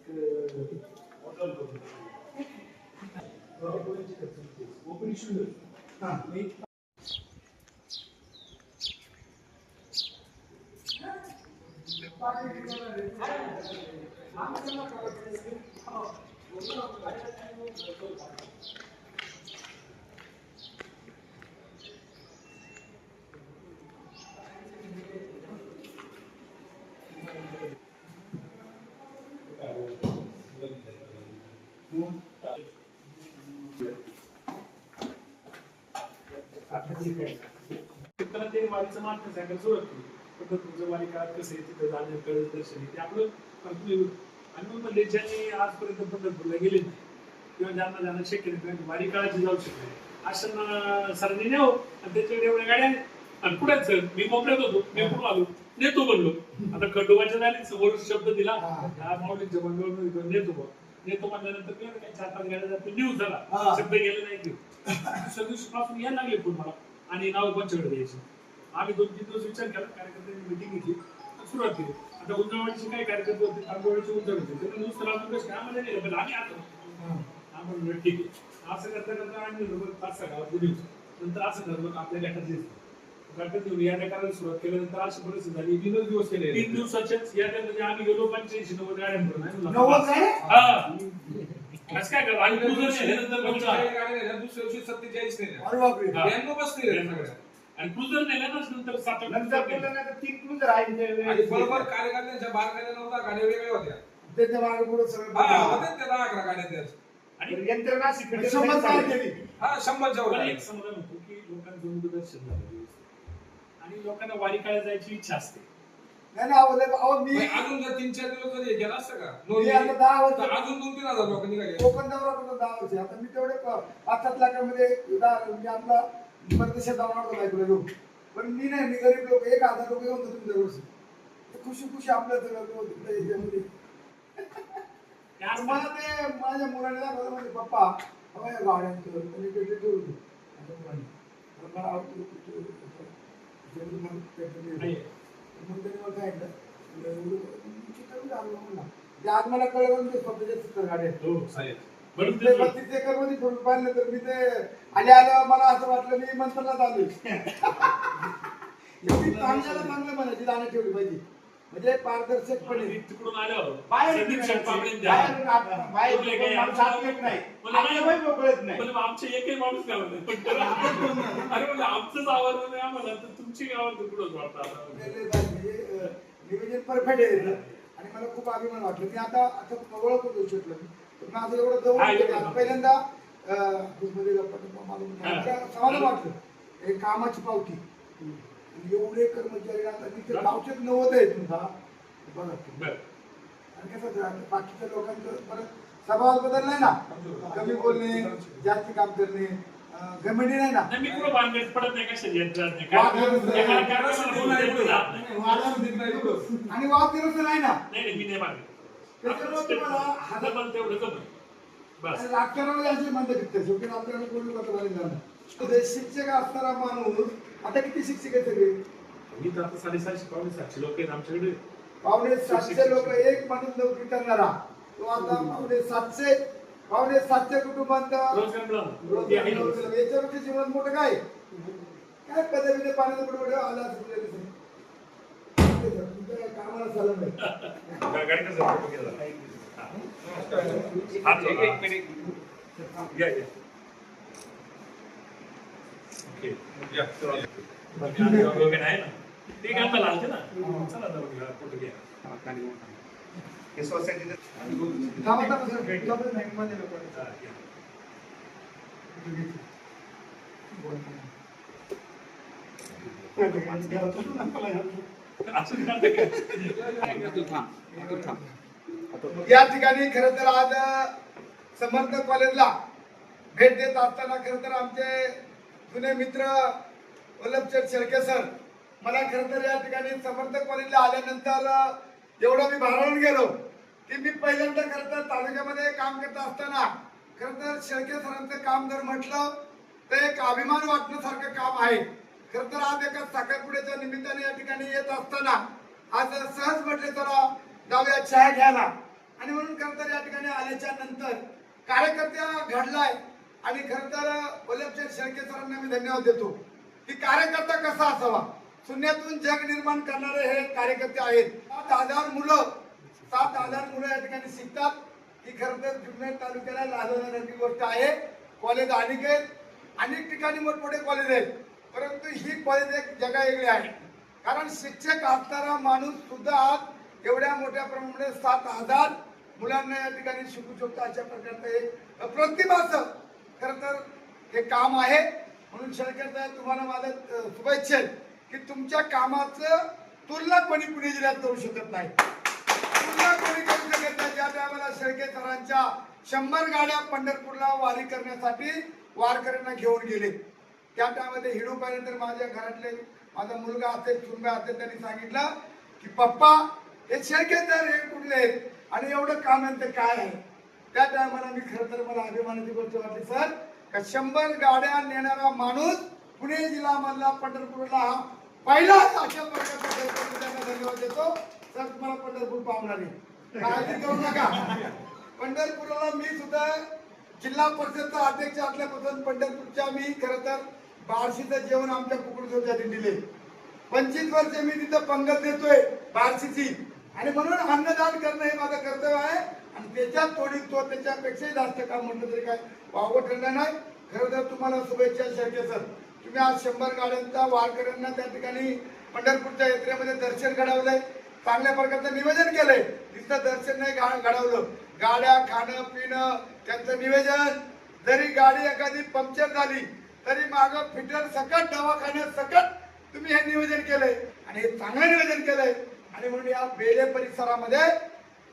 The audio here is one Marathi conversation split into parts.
ते वारीचं मार्ग सांगायला सुरुवात केली. पण तुमचं वारी काळात कसं आहे तिथं जाणं कळत दर्शन ते आपलं आणि मग म्हणजे ज्यांनी आजपर्यंत पंढरपूरला गेले नाही किंवा ज्यांना जाणं शक्य नाही वारी काळाची जाऊ शकले असं सरांनी न्यावं आणि त्याच्याकडे एवढ्या गाड्या आणि पुढेच सर मी मोकळ्यात होतो मी पुढे आलो नेतो बनलो आता खंडोबाच्या झाली समोर शब्द दिला माऊलींच्या बंडोळ नेतो म्हणल्यानंतर काही 4-5 गाड्या जातो न्यूज झाला शब्द गेले नाही की सर्व्हिस पासून यायला लागले फोन मला आणि नाव कोणच्याकडे द्यायचं आम्ही 2-3 दिवस विचार केला कार्यकर्त्यांनी मिटिंग घेतली सुरुवात केली आता उंजवडीचे काही कार्यकर्ते होते आंबोळीचे उंजवड होते त्यांनी नुसतं लागून कसं आम्हाला नाही पण आम्ही आलो आम्हाला ठीक आहे असं करता करता आम्ही 5-6 गावात गेलो नंतर असं ठरलं आपल्या गटात गटात येऊन याद्या करायला सुरुवात केल्यानंतर अशी परिस्थिती झाली 3 दिवस केले 3 दिवसाच्याच याद्यामध्ये आम्ही गेलो 85-90 गाड्यांपर्यंत असं काय करा आणि क्रुझर नेल्यानंतर दुसऱ्या दिवशी 47 नेल्या अरे बापरे 92 बसले सगळ्या आणि क्रुझर नेल्यानंतर नंतर 7-8 3 क्रुझर आहे आणि बरोबर कार्यकर्त्यांच्या बारकाल्या नव्हता गाड्या वेगळ्या होत्या त्याच्या मागे पुढे सगळं होत्या त्या 11 गाड्या त्याच आणि यंत्रणा शिकली 100 केली 100च्या वर एक समाधान होतो की लोकांचं मुखदर्शन झालं आणि लोकांना वारी काळात जायची इच्छा असते नाही मी अजून जर 3-4 दिवस जरी गेला असतं का मी आता 10 वर्ष अजून 2-3 हजार लोक निघाले कोकण दौरा करून 10 वर्ष आता मी तेवढे 5-7 लाखामध्ये मी आपला परदेशात जाऊन आलो ऐकलं पण मी नाही मी गरीब लोक 1000 लोक येऊन तुम्ही दरवर्षी खुशी खुशी आपल्या याच्यामध्ये मला ते माझ्या मुलाने दाखवलं म्हणजे पप्पा हवा गाड्यांचं त्यांनी पेटे ठेवली मला आवडतं मग त्यांनी मला काय आज मला कळलं स्वतःच्या 70 गाड्या आहेत 32 एकर मध्ये फिरून पाहिलं तर मी ते आल्या मला असं वाटलं मी मंत्राला आलोय चांगलं म्हणायची दाणं ठेवली पाहिजे म्हणजे पारदर्शकपणे तिकडून आल्यावर आमचे एकही माणूस गावत नाही अरे म्हणजे आमचंच आवडलं नाही आम्हाला तर तुमची गावात तिकडून नियोजन परफेक्ट आहे आणि मला खूप अभिमान वाटलं मी आता ओळख होतो शकलो माझं एवढं जवळ पहिल्यांदा समाधान वाटलं एक कामाची पावती एवढे कर्मचारी आता गावचे 90 आहेत बघा आणि कसं बाकीच्या लोकांचं परत स्वभाव बदललाय ना कमी बोलणे जास्त काम करणे घमेंडी नाही ना मी कुठं बांधण्यात पडत नाही कशाची आणि वाद विरोध नाही ना मी नाही मागत त्याच्यामुळे तुम्हाला तेवढं राजकारणाला असे म्हणतात शेवटी राजकारण कोणी करतो शिक्षक असणारा माणूस आता किती शिक्षक आहेत सगळे मी तर आता 750-700 लोक आहेत आमच्याकडे 750 लोक एक माणूस नोकरी करणारा तो आता 750 कुटुंबांचा याच्यावरती जीवन मोठं काय काय पदवीने पाण्याचं पुढे आला तुमच्या कामाला चालत नाही ते गाता लागते ना चला फोटो घ्या या ठिकाणी खर तर आज समर्थ कॉलेजला भेट देत असताना खर तर आमचे जुने मित्र वल्लभचंद शेळके सर मला खर तर या ठिकाणी समर्थ कॉलेजला आल्यानंतर एवढं मी भारावून गेलो की मी पहिल्यांदा खर तर तालुक्यामध्ये काम करत असताना खर तर शेळके सरांचं काम जर म्हटलं तर एक अभिमान वाटण्यासारखं काम आहे. खर तर आज एका साखरपुड्याच्या निमित्ताने या ठिकाणी येत असताना आज सहज म्हटले तर जाऊया चहा घ्यायला आणि म्हणून खरं तर या ठिकाणी आल्याच्या नंतर कार्यकर्त्या घडलाय आणि खरं तर वल्लभशेठ शेळके सरांना मी धन्यवाद देतो की कार्यकर्ता कसा असावा. शून्यातून जग निर्माण करणारे हे कार्यकर्ते आहेत. 7,000 मुलं या ठिकाणी शिकतात. ही खरं तर जुन्नर तालुक्याला लाजवण्यासारखी गोष्ट आहे. कॉलेज अनेक आहेत, अनेक ठिकाणी मोठमोठे कॉलेज आहेत, परंतु ही कॉलेज एक जगावेगळी आहे. कारण शिक्षक असणारा माणूस सुद्धा आज एवढ्या मोठ्या प्रमाणात 7,000 मुलांना या ठिकाणी शिकू शकतो. अशा प्रकारचं एक अप्रतिमाचं खरं तर हे काम आहे. म्हणून शेळके साहेब तुम्हाला माझं शुभेच्छा की तुमच्या कामाचं तुलना कोणी पुणे जिल्ह्यात करू शकत नाही. तुलना कोणी करू शकत नाही. ज्या टायमाला शेळके सरांच्या 100 गाड्या पंढरपूरला वारी करण्यासाठी वारकऱ्यांना घेऊन गेले, त्या टायमध्ये हिडूपर्यंत माझ्या घरातले माझा मुलगा असेल सुनबा असेल त्यांनी सांगितलं की पप्पा हे शेळके सर हे कुठले आहेत आणि एवढं काम यांचं काय आहे. त्या टायमाला मी खरं तर मला अभिमानाची गोष्ट वाटली सर का 100 गाड्या नेणारा माणूस पुणे जिल्ह्यामधला पंढरपूरला हा पहिला. अशा प्रकारचा त्यांना धन्यवाद देतो. सर तुम्हाला पंढरपूर पावणार नाही, काळजी करू नका. पंढरपूरला मी सुद्धा जिल्हा परिषदचा अध्यक्ष असल्यापासून पंढरपूरच्या मी खरं तर बार्शीचं जेवण आमच्या कुकुडसाठी दिले. 25 वर्ष मी तिथं पंगत देतोय बार्शीची आणि म्हणून अन्नदान करणं हे माझं कर्तव्य आहे. आणि त्याच्यात थोडी तो त्याच्यापेक्षाही जास्त काम म्हटलं तरी काय वावगं ठरलं नाही. खरं तर तुम्हाला शुभेच्छा शेळके सर. तुम्ही आज 100 गाड्यांचा वारकऱ्यांना त्या ठिकाणी पंढरपूरच्या यात्रेमध्ये दर्शन घडवलंय, चांगल्या प्रकारचं निवेदन केलंय. तिथं दर्शन नाही घडवलं, गाड्या खाणं पिणं त्यांचं निवेदन. जरी गाडी एखादी पंक्चर झाली तरी मागं फिटर सकट दवाखान्यात सकट तुम्ही हे निवेदन केलंय आणि हे चांगलं निवेदन केलंय. आणि म्हणून या बेले परिसरामध्ये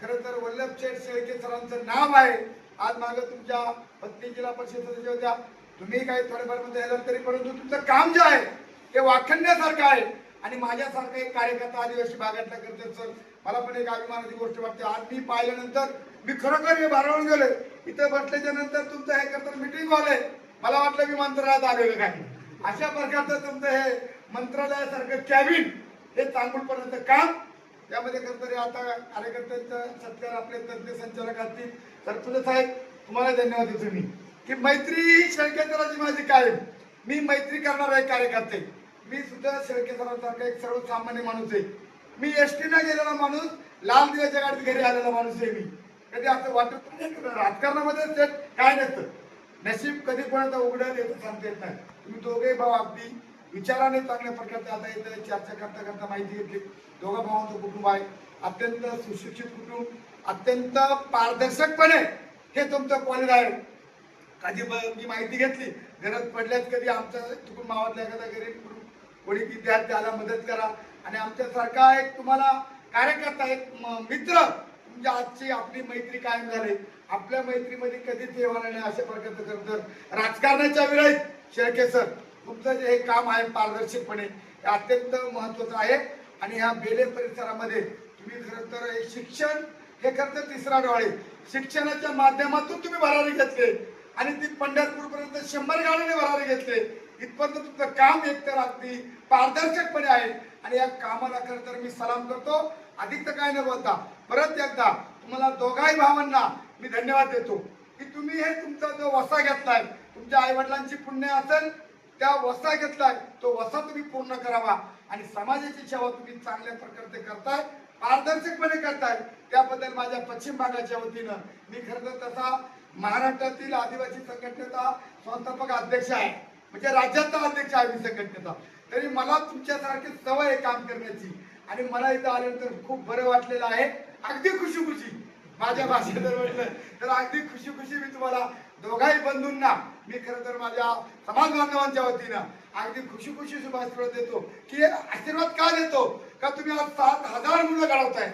खरं तर वल्लभशेठ शेळके सरांचं नाव आहे. आज मागं तुमच्या पत्नी जिल्हा परिषद सदस्य होत्या, तुम्ही काही थोडेफार मध्ये येणार तरी परंतु तुमचं काम जे आहे ते वाखण्यासारखं आहे. आणि माझ्यासारखा एक कार्यकर्ता आदिवासी भागातला करतो सर, मला पण एक अभिमानाची गोष्ट वाटते. आज मी पाहिल्यानंतर मी खरोखर हे भारावून गेले. इथं बसल्याच्या नंतर तुमचं हे करता मिटिंग व्हायलंय, मला वाटलं मी मंत्रालयात आलेलं काही. अशा प्रकारचं तुमचं हे मंत्रालयासारखं कॅबिन हे चांगलपर्यंत काम. त्यामध्ये खरं आता कार्यकर्त्यांचा सत्कार आपले तज्ञ संचालक असतील. सरपंच साहेब तुम्हाला धन्यवाद देतो मी की मैत्री शेळके सरांची माझी कायम. मी मैत्री करणारा एक कार्यकर्ते. मी सुद्धा शेळके सरांसारखा एक सर्वसामान्य माणूस आहे. मी एसटीने गेलेला माणूस, लाल दिव्याच्या गाडीत घरी आलेला माणूस आहे. मी कधी असं वाटत नाही राजकारणामध्ये काय नसतं, नशीब कधी कोणाचा उघडं येतं सांगता येत नाही. तुम्ही दोघे भाऊ अगदी विचाराने चांगल्या प्रकारचे आता इथं चर्चा करता करता माहिती घेतली. दोघा भावांचं कुटुंब आहे, अत्यंत सुशिक्षित कुटुंब, अत्यंत पारदर्शकपणे हे तुमचं कॉलेज आहे. कधी मी माहिती घेतली, गरज पडल्यास कधी आमच्या चुकून मावातल्या एखादा गरीब कोणी विद्यार्थ्याला मदत करा. आणि आमच्यासारखा एक तुम्हाला कार्यकर्ता एक मित्र तुमच्या आजची आपली मैत्री कायम झाली. आपल्या मैत्रीमध्ये कधीच हे होणार नाही. अशा प्रकारचं खरं तर राजकारणाच्या वेळेस शेळके सर तुमचं जे हे काम आहे पारदर्शकपणे हे अत्यंत महत्वाचं आहे. आणि ह्या बेले परिसरामध्ये तुम्ही खरं तर हे शिक्षण हे खरं तर तिसरा डोळे शिक्षणाच्या माध्यमातून तुम्ही भरारी घेतले आणि ती पंढरपूरपर्यंत 100 गाड्याने भरारी घेतले. इथपर्यंत तुमचं काम एकतर अगदी पारदर्शकपणे आहे. आणि या कामाला खरं तर मी सलाम करतो. अधिक तर काय न बोलता परत एकदा तुम्हाला दोघाही भावांना मी धन्यवाद देतो की तुम्ही हे तुमचा जो वसा घेतलाय, तुमच्या आई वडिलांची पुण्य असेल त्या वसा घेतलाय, तो वसा तुम्ही पूर्ण करावा. आणि समाजाची सेवा तुम्ही चांगल्या प्रकारे करताय, पारदर्शकपणे करताय. त्याबद्दल माझ्या पश्चिम भागाच्या वतीनं मी खरं तर तसा महाराष्ट्रातील आदिवासी संघटनेचा संस्थापक अध्यक्ष आहे, म्हणजे राज्याचा अध्यक्ष आहे मी संघटनेचा. तरी मला तुमच्यासारखी सवय आहे काम करण्याची. आणि मला इथं आल्यानंतर खूप बरं वाटलेलं आहे. अगदी खुशी खुशी माझ्या भाषेत म्हटलं तर अगदी खुशी खुशी मी तुम्हाला दोघाही बंधूंना मी खरं तर माझ्या समाज बांधवांच्या वतीनं अगदी खुशी खुशी शुभाशीर्वाद देतो. की आशीर्वाद का देतो का तुम्ही आज 7,000 मुलं घडवताय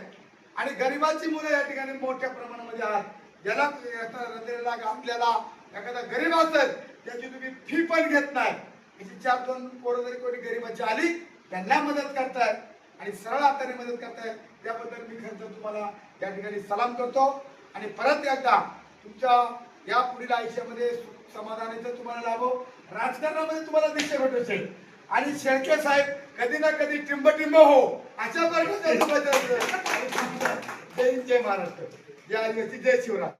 आणि गरिबाची मुलं या ठिकाणी मोठ्या प्रमाणामध्ये आहात. ज्याला हृदयाला गांधलेला एखादा गरीब असेल त्याची तुम्ही फी पण घेत नाही. याची 4-2 पोरं जरी कोणी गरीबाची आली त्यांना मदत करताय आणि सरळ हाताने मदत करताय. त्याबद्दल मी खरं तर तुम्हाला या ठिकाणी सलाम करतो. आणि परत एकदा तुमच्या या पुढील आयुष्यामध्ये समाधानाचं तुम्हाला लाभो, राजकारणामध्ये तुम्हाला दिशा भेटू असेल. आणि शेळके साहेब कधी ना कधी टिंब हो अशा प्रकारचे जय महाराष्ट्र. जय आदिवासी जय शिवराय.